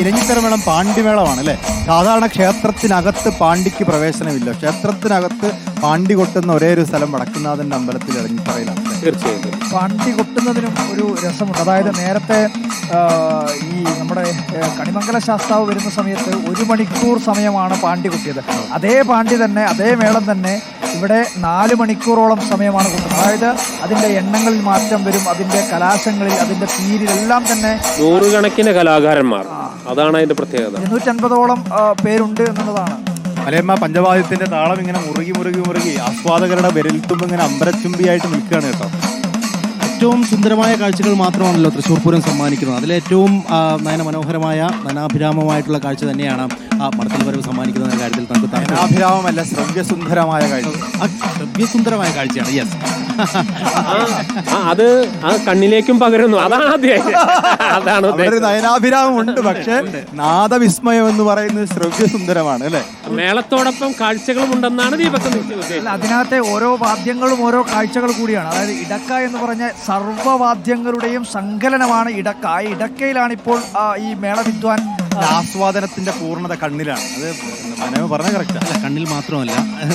ഇരഞ്ഞിത്തരമേളം പാണ്ടിമേളമാണ് അല്ലേ? സാധാരണ ക്ഷേത്രത്തിനകത്ത് പാണ്ടിക്ക് പ്രവേശനമില്ല. ക്ഷേത്രത്തിനകത്ത് പാണ്ടി കൊട്ടുന്ന ഒരേ ഒരു സ്ഥലം വടക്കുന്നാഥന്റെ അമ്പലത്തിൽ ഇരഞ്ഞിത്തറയിലാണ്. തീർച്ചയായിട്ടും പാണ്ടി കൊട്ടുന്നതിനും ഒരു രസമുണ്ട്. അതായത് നേരത്തെ ഈ നമ്മുടെ കണിമംഗല ശാസ്താവ് വരുന്ന സമയത്ത് 1 മണിക്കൂർ സമയമാണ് പാണ്ടി കൊട്ടിയത്. അതേ പാണ്ടി തന്നെ, അതേ മേളം തന്നെ ഇവിടെ 4 മണിക്കൂറോളം സമയമാണ് കൊട്ടുന്നത്. അതായത് അതിൻ്റെ എണ്ണങ്ങളിൽ മാറ്റം വരും, അതിൻ്റെ കലാശങ്ങളിൽ, അതിൻ്റെ തീരിലെല്ലാം തന്നെ നൂറുകണക്കിന് കലാകാരന്മാർ. അതാണ് അതിന്റെ പ്രത്യേകത. 250ഓളം പേരുണ്ട് എന്നുള്ളതാണ്. മലയമ്മ പഞ്ചവാദ്യത്തിന്റെ താളം ഇങ്ങനെ മുറുകി മുറുകി മുറുകി ആസ്വാദകരുടെ വിരൽത്തുമ്പ് ഇങ്ങനെ അമ്പരച്ചുംബിയായിട്ട് നിൽക്കുകയാണ് കേട്ടോ. ഏറ്റവും സുന്ദരമായ കാഴ്ചകൾ മാത്രമാണല്ലോ തൃശ്ശൂർ പൂരം സമ്മാനിക്കുന്നത്. അതിലേറ്റവും നയനമനോഹരമായ നയനാഭിരാമമായിട്ടുള്ള കാഴ്ച തന്നെയാണ് മടത്തിൽ വരവ് സമ്മാനിക്കുന്ന കാര്യത്തിൽ നമുക്ക് നയനാഭിരാമമല്ല, ശ്രവ്യസുന്ദരമായ കാഴ്ച. ശ്രവ്യസുന്ദരമായ കാഴ്ചയാണ്. യെസ്, അത് ആ കണ്ണിലേക്കും പകരുന്നു. അതാണ് അതാണ് ഒരു നയനാഭിരാമം ഉണ്ട്, പക്ഷെ നാദവിസ്മയം എന്ന് പറയുന്നത് ശ്രവ്യസുന്ദരമാണ് അല്ലെ? മേളത്തോടൊപ്പം കാഴ്ചകളും ഉണ്ടെന്നാണ് ദീപക് ഉദ്ദേശിച്ചത്. അതിനകത്തെ ഓരോ വാദ്യങ്ങളും ഓരോ കാഴ്ചകൾ കൂടിയാണ്. അതായത് ഇടക്ക എന്ന് പറഞ്ഞ സർവ്വവാദ്യങ്ങളുടെയും സങ്കലനമാണ് ഇടക്ക. ആ ഇടക്കയിലാണ് ഇപ്പോൾ ഈ മേളവിദ്വാൻ ആസ്വാദനത്തിന്റെ പൂർണ്ണത കണ്ണിലാണ്. അത് മനോഹർ പറഞ്ഞ കറക്റ്റ് അല്ല, കണ്ണിൽ മാത്രമല്ല,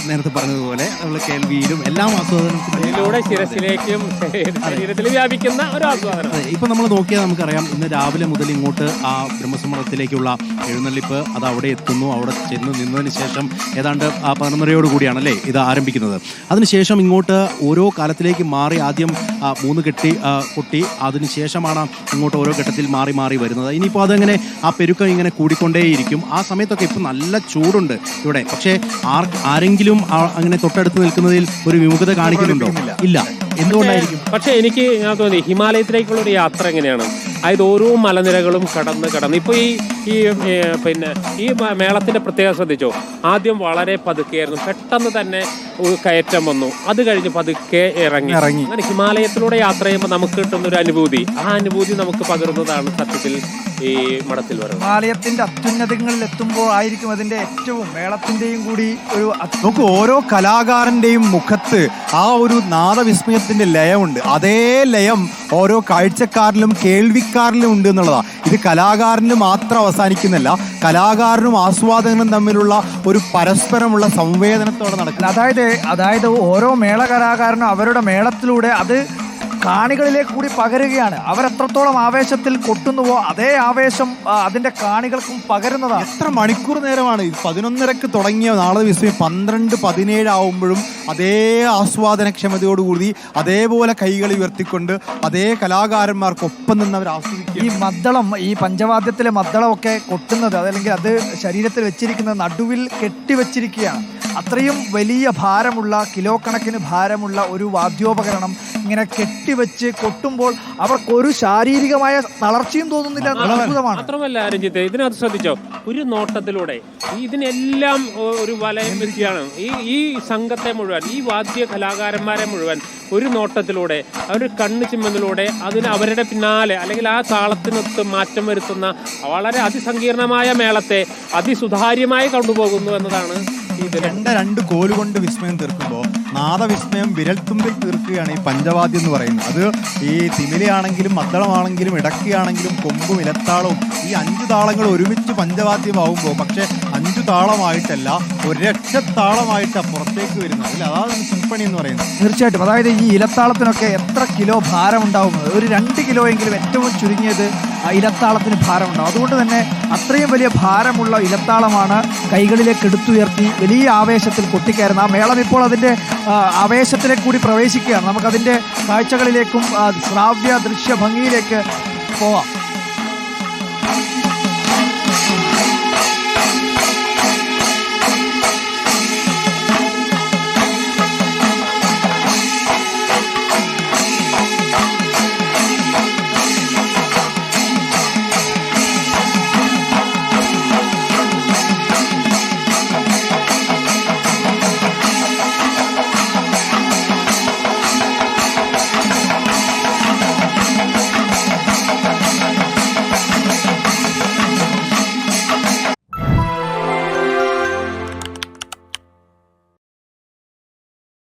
നേരത്തെ പറഞ്ഞതുപോലെ നമ്മൾ കേൾവിയിലും എല്ലാം ആസ്വാദനത്തിലൂടെ ശിരസിലേക്കും ശരീരത്തിൽ വ്യാപിക്കുന്ന ഒരു ആസ്വാദനം. ഇപ്പൊ നമ്മൾ നോക്കിയാൽ നമുക്കറിയാം, ഇന്ന് രാവിലെ മുതൽ ഇങ്ങോട്ട് ആ ബ്രഹ്മസമ്മതത്തിലേക്കുള്ള എഴുന്നള്ളിപ്പ് അത് അവിടെ എത്തുന്നു. അവിടെ ചെന്ന് നിന്നതിന് ശേഷം ഏതാണ്ട് 11:30 കൂടിയാണല്ലേ ഇത് ആരംഭിക്കുന്നത്. അതിനുശേഷം ഇങ്ങോട്ട് ഓരോ കാലത്തിലേക്ക് മാറി ആദ്യം 3 കെട്ടി കൊട്ടി, അതിനുശേഷമാണ് ഇങ്ങോട്ട് ഓരോ ഘട്ടത്തിൽ മാറി മാറി വരുന്നത്. ഇനിയിപ്പോൾ അതങ്ങനെ ആ പെരുക്കം ഇങ്ങനെ കൂടിക്കൊണ്ടേയിരിക്കും. ആ സമയത്തൊക്കെ ഇപ്പം നല്ല ചൂടുണ്ട് ഇവിടെ. പക്ഷേ ആരെങ്കിലും അങ്ങനെ തൊട്ടടുത്ത് നിൽക്കുന്നതിൽ ഒരു വിമുഖത കാണിക്കുന്നുണ്ടോ? ഇല്ല. എന്തുകൊണ്ടായിരിക്കും? പക്ഷെ എനിക്ക് ഞാൻ തോന്നി ഹിമാലയത്തിലേക്കുള്ള ഒരു യാത്ര എങ്ങനെയാണ്, അതായത് ഓരോ മലനിരകളും കടന്ന് ഇപ്പോൾ ഈ പിന്നെ ഈ മേളത്തിന്റെ പ്രത്യേകത ശ്രദ്ധിച്ചോ, ആദ്യം വളരെ പതുക്കെയായിരുന്നു, പെട്ടെന്ന് തന്നെ കയറ്റം വന്നു, അത് കഴിഞ്ഞ് പതുക്കെ ഇറങ്ങി. അങ്ങനെ ഹിമാലയത്തിലൂടെ യാത്ര ചെയ്യുമ്പോൾ നമുക്ക് കിട്ടുന്ന ഒരു അനുഭൂതി, ആ അനുഭൂതി നമുക്ക് പകരുന്നതാണ് സത്യത്തിൽ ഈ മഠത്തിൽ വരുന്നത്. ഹിമാലയത്തിന്റെ അത്യുന്നതങ്ങളിൽ എത്തുമ്പോൾ ആയിരിക്കും അതിന്റെ ഏറ്റവും മേളത്തിന്റെയും കൂടി ഒരു നമുക്ക് ഓരോ കലാകാരന്റെയും മുഖത്ത് ആ ഒരു നാദവിസ്മയത്തിന്റെ ലയമുണ്ട്. അതേ ലയം ഓരോ കാഴ്ചക്കാരിലും കേൾവിക്കാരിലും ഉണ്ട് എന്നുള്ളതാണ്. ഇത് കലാകാരന് മാത്രം അവസാനിക്കുന്നില്ല, കലാകാരനും ആസ്വാദകനും തമ്മിലുള്ള ഒരു പരസ്പരമുള്ള സംവേദനത്തോടെ നടക്കുന്നത്. അതായത് ഓരോ മേള കലാകാരനും അവരുടെ മേളത്തിലൂടെ അത് കാണികളിലേക്ക് കൂടി പകരുകയാണ്. അവരെത്രത്തോളം ആവേശത്തിൽ കൊട്ടുന്നുവോ അതേ ആവേശം അതിന്റെ കാണികൾക്കും പകരുന്നതാണ്. എത്ര മണിക്കൂർ നേരമാണ് 11:30 തുടങ്ങിയ നാളെ വിസ്മയം 12-17 ആവുമ്പോഴും അതേ ആസ്വാദനക്ഷമതയോടുകൂടി അതേപോലെ കൈകൾ ഉയർത്തിക്കൊണ്ട് അതേ കലാകാരന്മാർക്കൊപ്പം നിന്ന് അവർ ആസ്വദിക്കും. ഈ മദ്ദളം, ഈ പഞ്ചവാദ്യത്തിലെ മദ്ദളമൊക്കെ കൊട്ടുന്നത്, അതല്ലെങ്കിൽ അത് ശരീരത്തിൽ വെച്ചിരിക്കുന്നത് നടുവിൽ കെട്ടിവെച്ചിരിക്കുകയാണ്. അത്രയും വലിയ ഭാരമുള്ള, കിലോ കണക്കിന് ഭാരമുള്ള ഒരു വാദ്യോപകരണം ഇങ്ങനെ കെട്ടിവെച്ച് കൊട്ടുമ്പോൾ അവർക്കൊരു ശാരീരികമായ തളർച്ചയും തോന്നുന്നില്ല. അത്ഭുതമാണ്. മാത്രമല്ല രഞ്ജിത്ത്, ഇതിനകത്ത് ശ്രദ്ധിച്ചോ, ഒരു നോട്ടത്തിലൂടെ ഇതിനെല്ലാം ഒരു വലയം വെക്കുകയാണ്. ഈ സംഘത്തെ മുഴുവൻ, ഈ വാദ്യ കലാകാരന്മാരെ മുഴുവൻ ഒരു നോട്ടത്തിലൂടെ, അവർ കണ്ണ് ചിമ്മതിലൂടെ അതിന് അവരുടെ പിന്നാലെ അല്ലെങ്കിൽ ആ താളത്തിനൊത്ത് മാറ്റം വരുത്തുന്ന വളരെ അതിസങ്കീർണമായ മേളത്തെ അതിസുതാര്യമായി കൊണ്ടുപോകുന്നു എന്നതാണ്. രണ്ട് കോലുകൊണ്ട് വിസ്മയം തീർക്കുമ്പോൾ നാദവിസ്മയം വിരൽത്തുമ്പിൽ തീർക്കുകയാണ് ഈ പഞ്ചവാദ്യം എന്ന് പറയുന്നത്. അത് ഈ തിമിലയാണെങ്കിലും മദ്ദളമാണെങ്കിലും ഇടക്കിയാണെങ്കിലും കൊമ്പും ഇലത്താളവും ഈ 5 താളങ്ങൾ ഒരുമിച്ച് പഞ്ചവാദ്യമാവുമ്പോൾ പക്ഷെ 5 താളമായിട്ടല്ല, ഒരൊറ്റത്താളമായിട്ടാണ് പുറത്തേക്ക് വരുന്നത്. അല്ല, അതാണ് സിംഫണി എന്ന് പറയുന്നത്. തീർച്ചയായിട്ടും. അതായത് ഈ ഇലത്താളത്തിനൊക്കെ എത്ര കിലോ ഭാരം ഉണ്ടാവുന്നത്? ഒരു 2 കിലോ എങ്കിലും ഏറ്റവും ചുരുങ്ങിയത് ഇലത്താളത്തിന് ഭാരമുണ്ടാവും. അതുകൊണ്ട് തന്നെ അത്രയും വലിയ ഭാരമുള്ള ഇലത്താളമാണ് കൈകളിലേക്ക് എടുത്തുയർത്തി വലിയ ആവേശത്തിൽ കൊട്ടിക്കയറുന്നത്. ആ മേളം ഇപ്പോൾ അതിൻ്റെ ആവേശത്തിലേക്ക് കൂടി പ്രവേശിക്കുകയാണ്. നമുക്കതിൻ്റെ കാഴ്ചകളിലേക്കും ശ്രാവ്യ ദൃശ്യ ഭംഗിയിലേക്ക് പോവാം.